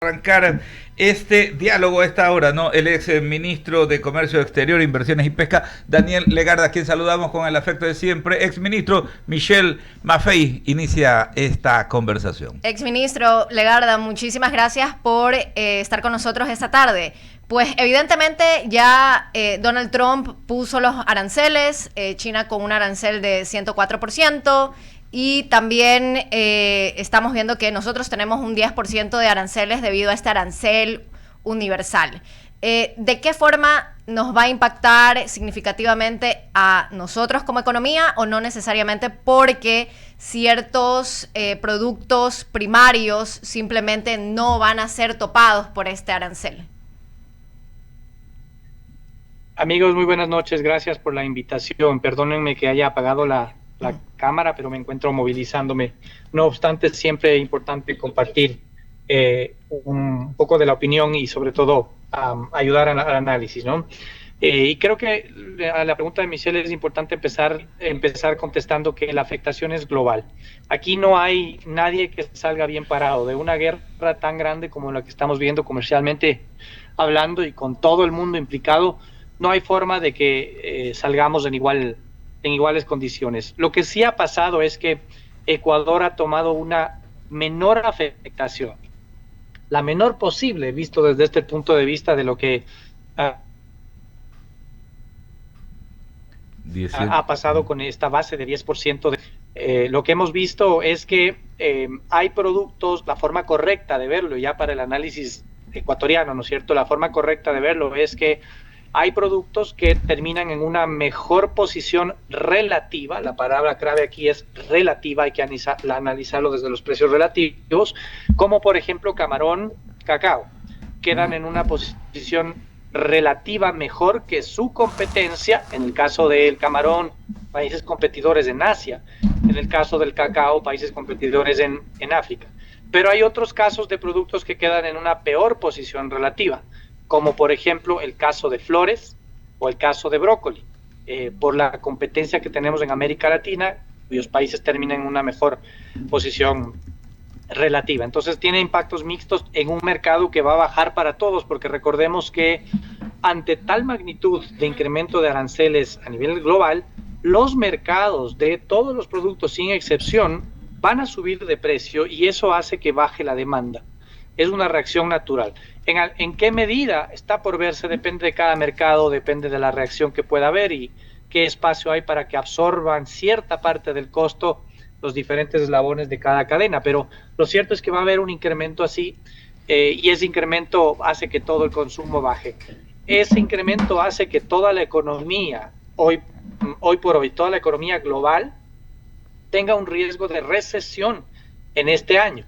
Arrancar este diálogo a esta hora, ¿no? El ex ministro de Comercio Exterior, Inversiones y Pesca, Daniel Legarda, a quien saludamos con el afecto de siempre. Ex ministro Michel Maffei inicia esta conversación. Ex ministro Legarda, muchísimas gracias por estar con nosotros esta tarde. Pues evidentemente ya Donald Trump puso los aranceles, China con un arancel de 104%. Y también estamos viendo que nosotros tenemos un 10% de aranceles debido a este arancel universal. ¿De qué forma nos va a impactar significativamente a nosotros como economía o no necesariamente porque ciertos productos primarios simplemente no van a ser topados por este arancel? Amigos, muy buenas noches. Gracias por la invitación. Perdónenme que haya apagado la cámara, pero me encuentro movilizándome. No obstante, siempre es importante compartir un poco de la opinión y sobre todo ayudar al análisis, ¿no? Y creo que a la pregunta de Michelle es importante empezar contestando que la afectación es global. Aquí no hay nadie que salga bien parado de una guerra tan grande como la que estamos viendo comercialmente hablando y con todo el mundo implicado. No hay forma de que salgamos en iguales condiciones. Lo que sí ha pasado es que Ecuador ha tomado una menor afectación, la menor posible, visto desde este punto de vista de lo que ha pasado con esta base de 10%. Lo que hemos visto es que hay productos, la forma correcta de verlo, ya para el análisis ecuatoriano, ¿no es cierto? La forma correcta de verlo es que hay productos que terminan en una mejor posición relativa, la palabra clave aquí es relativa, hay que analizarlo desde los precios relativos, como por ejemplo camarón, cacao, quedan en una posición relativa mejor que su competencia, en el caso del camarón, países competidores en Asia, en el caso del cacao, países competidores en África. Pero hay otros casos de productos que quedan en una peor posición relativa, como por ejemplo el caso de flores o el caso de brócoli, por la competencia que tenemos en América Latina, cuyos países terminan en una mejor posición relativa. Entonces tiene impactos mixtos en un mercado que va a bajar para todos, porque recordemos que ante tal magnitud de incremento de aranceles a nivel global, los mercados de todos los productos sin excepción van a subir de precio y eso hace que baje la demanda. Es una reacción natural. ¿En qué medida? Está por verse, depende de cada mercado, depende de la reacción que pueda haber y qué espacio hay para que absorban cierta parte del costo los diferentes eslabones de cada cadena. Pero lo cierto es que va a haber un incremento así y ese incremento hace que todo el consumo baje. Ese incremento hace que toda la economía, hoy por hoy, toda la economía global tenga un riesgo de recesión en este año.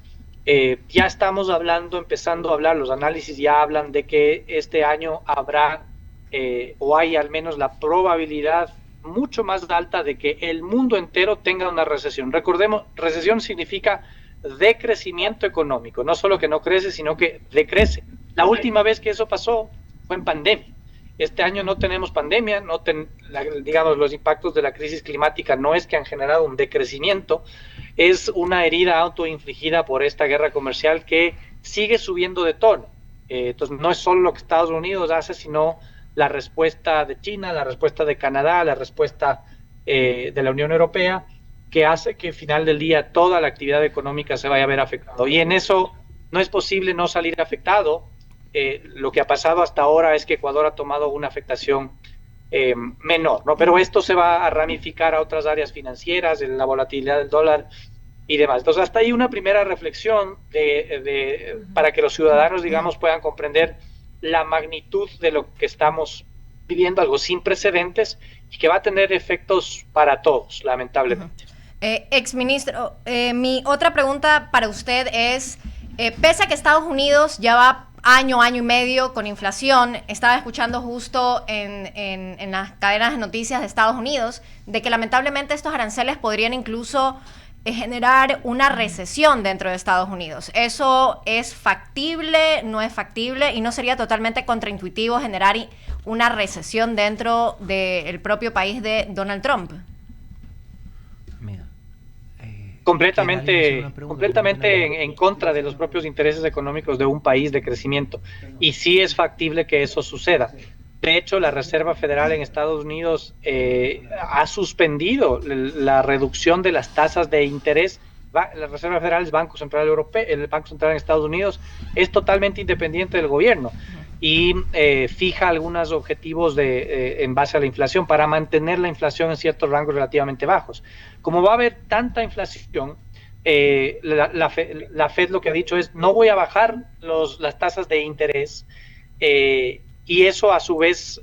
Ya estamos empezando a hablar, los análisis ya hablan de que este año habrá o hay al menos la probabilidad mucho más alta de que el mundo entero tenga una recesión. Recordemos, recesión significa decrecimiento económico, no solo que no crece, sino que decrece. La última vez que eso pasó fue en pandemia. Este año no tenemos pandemia, digamos, los impactos de la crisis climática no es que han generado un decrecimiento, es una herida autoinfligida por esta guerra comercial que sigue subiendo de tono. Entonces no es solo lo que Estados Unidos hace, sino la respuesta de China, la respuesta de Canadá, la respuesta de la Unión Europea, que hace que al final del día toda la actividad económica se vaya a ver afectada. Y en eso no es posible no salir afectado. Lo que ha pasado hasta ahora es que Ecuador ha tomado una afectación menor, ¿no? Pero esto se va a ramificar a otras áreas financieras, en la volatilidad del dólar y demás. Entonces, hasta ahí una primera reflexión para que los ciudadanos, digamos, puedan comprender la magnitud de lo que estamos viviendo, algo sin precedentes y que va a tener efectos para todos, lamentablemente. Ex ministro, mi otra pregunta para usted es, pese a que Estados Unidos ya va año y medio con inflación, estaba escuchando justo en las cadenas de noticias de Estados Unidos de que lamentablemente estos aranceles podrían incluso generar una recesión dentro de Estados Unidos. ¿Eso es factible, no es factible y no sería totalmente contraintuitivo generar una recesión dentro del propio país de Donald Trump? Mira, completamente en contra de los propios intereses económicos de un país de crecimiento. Y sí es factible que eso suceda. De hecho, la Reserva Federal en Estados Unidos ha suspendido la reducción de las tasas de interés. La Reserva Federal es Banco Central Europeo, el Banco Central en Estados Unidos es totalmente independiente del gobierno y fija algunos objetivos en base a la inflación para mantener la inflación en ciertos rangos relativamente bajos. Como va a haber tanta inflación, la Fed lo que ha dicho es no voy a bajar las tasas de interés, y eso a su vez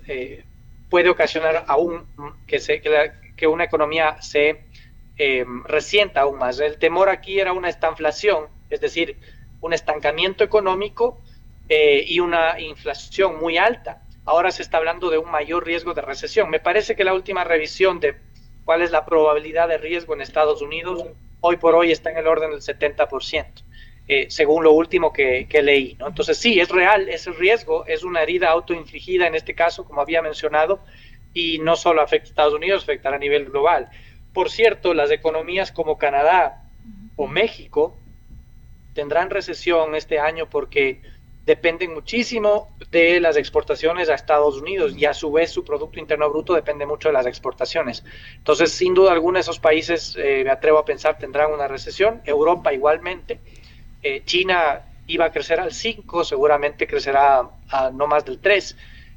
puede ocasionar aún que una economía se resienta aún más. El temor aquí era una estanflación, es decir, un estancamiento económico y una inflación muy alta. Ahora se está hablando de un mayor riesgo de recesión. Me parece que la última revisión de cuál es la probabilidad de riesgo en Estados Unidos hoy por hoy está en el orden del 70%, según lo último que leí, ¿no? Entonces sí, es real, ese riesgo es una herida autoinfligida en este caso, como había mencionado, y no solo afecta a Estados Unidos, afectará a nivel global. Por cierto, las economías como Canadá o México tendrán recesión este año porque dependen muchísimo de las exportaciones a Estados Unidos y a su vez su Producto Interno Bruto depende mucho de las exportaciones. Entonces, sin duda alguna, esos países, me atrevo a pensar, tendrán una recesión. Europa igualmente. China iba a crecer al 5, seguramente crecerá a no más del 3.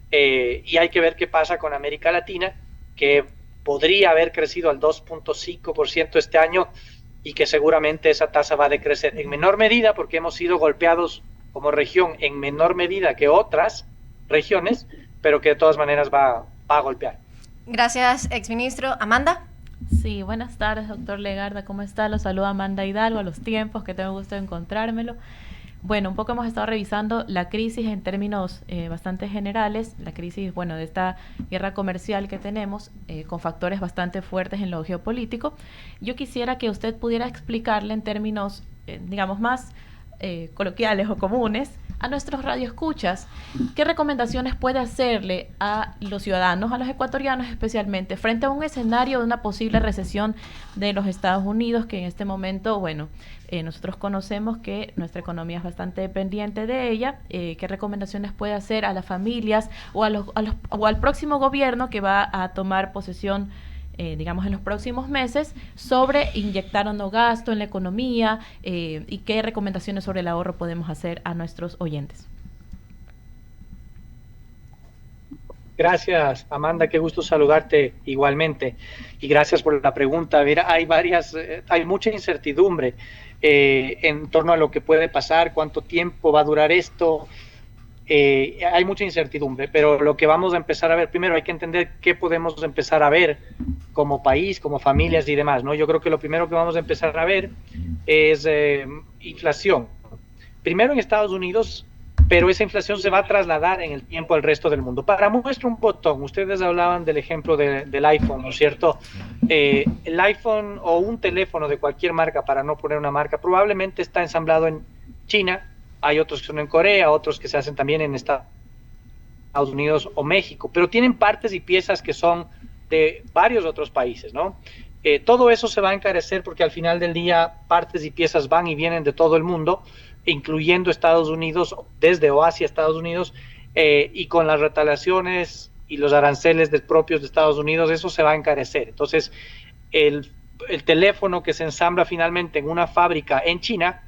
Y hay que ver qué pasa con América Latina, que podría haber crecido al 2.5% este año y que seguramente esa tasa va a decrecer en menor medida porque hemos sido golpeados como región en menor medida que otras regiones, pero que de todas maneras va a golpear. Gracias, exministro. Amanda. Sí, buenas tardes, doctor Legarda, ¿cómo está? Los saluda Amanda Hidalgo, a los tiempos, que tengo gusto de encontrármelo. Bueno, un poco hemos estado revisando la crisis en términos bastante generales, la crisis, bueno, de esta guerra comercial que tenemos, con factores bastante fuertes en lo geopolítico. Yo quisiera que usted pudiera explicarle en términos, digamos, más coloquiales o comunes a nuestros radioescuchas, ¿qué recomendaciones puede hacerle a los ciudadanos, a los ecuatorianos especialmente, frente a un escenario de una posible recesión de los Estados Unidos, que en este momento, bueno, nosotros conocemos que nuestra economía es bastante dependiente de ella? ¿Qué recomendaciones puede hacer a las familias o al próximo gobierno que va a tomar posesión, digamos, en los próximos meses, sobre inyectar o no gasto en la economía, y qué recomendaciones sobre el ahorro podemos hacer a nuestros oyentes? Gracias, Amanda, qué gusto saludarte igualmente y gracias por la pregunta. Mira, hay mucha incertidumbre en torno a lo que puede pasar, cuánto tiempo va a durar esto. Hay mucha incertidumbre, pero lo que vamos a empezar a ver, primero hay que entender qué podemos empezar a ver como país, como familias y demás, ¿no? Yo creo que lo primero que vamos a empezar a ver es inflación. Primero en Estados Unidos, pero esa inflación se va a trasladar en el tiempo al resto del mundo. Para muestra un botón, ustedes hablaban del ejemplo del iPhone, ¿no es cierto? El iPhone o un teléfono de cualquier marca, para no poner una marca, probablemente está ensamblado en China. Hay otros que son en Corea, otros que se hacen también en Estados Unidos o México, pero tienen partes y piezas que son de varios otros países, ¿no? Todo eso se va a encarecer porque al final del día partes y piezas van y vienen de todo el mundo, incluyendo Estados Unidos, desde o hacia Estados Unidos, y con las retaliaciones y los aranceles propios de Estados Unidos, eso se va a encarecer. Entonces, el teléfono que se ensambla finalmente en una fábrica en China,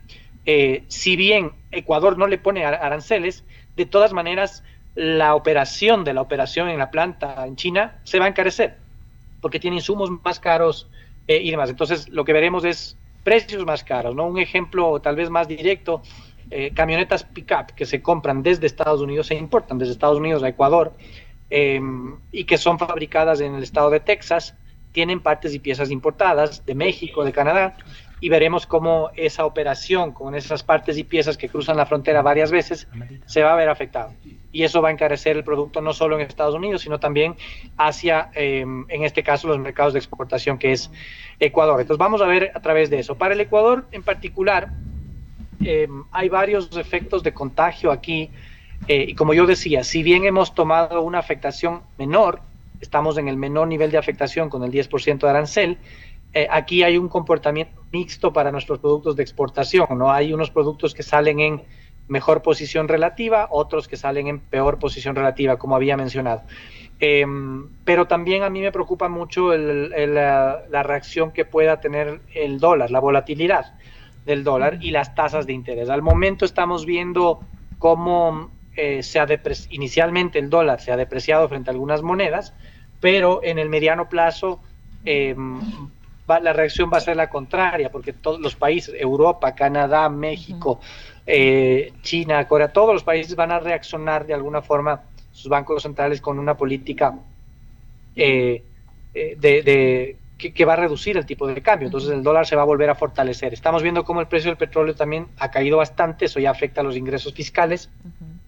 si bien Ecuador no le pone aranceles, de todas maneras la operación en la planta en China se va a encarecer porque tiene insumos más caros y demás. Entonces lo que veremos es precios más caros, ¿no? Un ejemplo tal vez más directo, camionetas pick-up que se compran desde Estados Unidos, se importan desde Estados Unidos a Ecuador, y que son fabricadas en el estado de Texas, tienen partes y piezas importadas de México, de Canadá, y veremos cómo esa operación con esas partes y piezas que cruzan la frontera varias veces se va a ver afectado. Y eso va a encarecer el producto no solo en Estados Unidos, sino también hacia, en este caso, los mercados de exportación, que es Ecuador. Entonces vamos a ver a través de eso. Para el Ecuador en particular, hay varios efectos de contagio aquí. Y como yo decía, si bien hemos tomado una afectación menor, estamos en el menor nivel de afectación con el 10% de arancel, aquí hay un comportamiento mixto para nuestros productos de exportación, ¿no? Hay unos productos que salen en mejor posición relativa, otros que salen en peor posición relativa, como había mencionado. Pero también a mí me preocupa mucho la reacción que pueda tener el dólar, la volatilidad del dólar y las tasas de interés. Al momento estamos viendo cómo inicialmente el dólar se ha depreciado frente a algunas monedas, pero en el mediano plazo la reacción va a ser la contraria, porque todos los países, Europa, Canadá, México, China, Corea, todos los países van a reaccionar de alguna forma, sus bancos centrales, con una política que va a reducir el tipo de cambio. Entonces el dólar se va a volver a fortalecer. Estamos viendo cómo el precio del petróleo también ha caído bastante, eso ya afecta a los ingresos fiscales.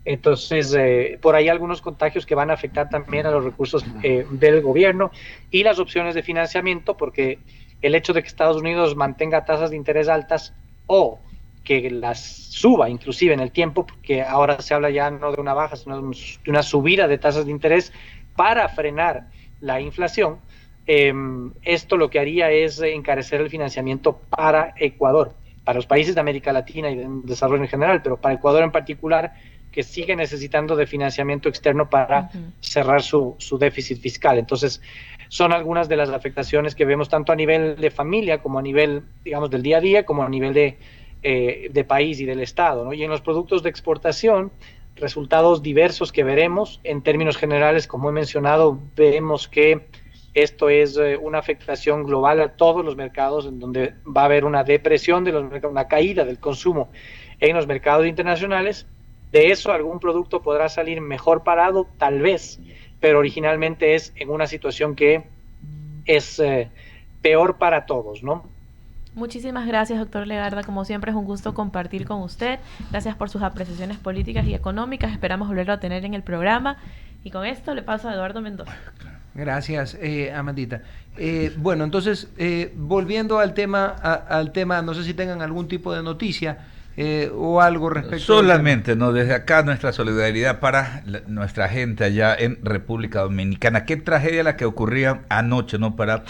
Entonces, por ahí algunos contagios que van a afectar también a los recursos del gobierno y las opciones de financiamiento, porque el hecho de que Estados Unidos mantenga tasas de interés altas o que las suba inclusive en el tiempo, porque ahora se habla ya no de una baja, sino de una subida de tasas de interés para frenar la inflación, esto lo que haría es encarecer el financiamiento para Ecuador, para los países de América Latina y de desarrollo en general, pero para Ecuador en particular, que sigue necesitando de financiamiento externo para cerrar su déficit fiscal. Entonces, son algunas de las afectaciones que vemos tanto a nivel de familia como a nivel, digamos, del día a día, como a nivel de país y del Estado, ¿no? Y en los productos de exportación, resultados diversos que veremos. En términos generales, como he mencionado, vemos que esto es una afectación global a todos los mercados, en donde va a haber una depresión de los mercados, una caída del consumo en los mercados internacionales. De eso algún producto podrá salir mejor parado, tal vez, pero originalmente es en una situación que es peor para todos, ¿no? Muchísimas gracias, doctor Legarda. Como siempre es un gusto compartir con usted. Gracias por sus apreciaciones políticas y económicas. Esperamos volverlo a tener en el programa. Y con esto le paso a Eduardo Mendoza. Gracias, Amandita. Bueno, entonces, volviendo al tema, no sé si tengan algún tipo de noticia o algo respecto. Solamente, ¿no? Desde acá nuestra solidaridad para nuestra gente allá en República Dominicana. Qué tragedia la que ocurría anoche, ¿no? Para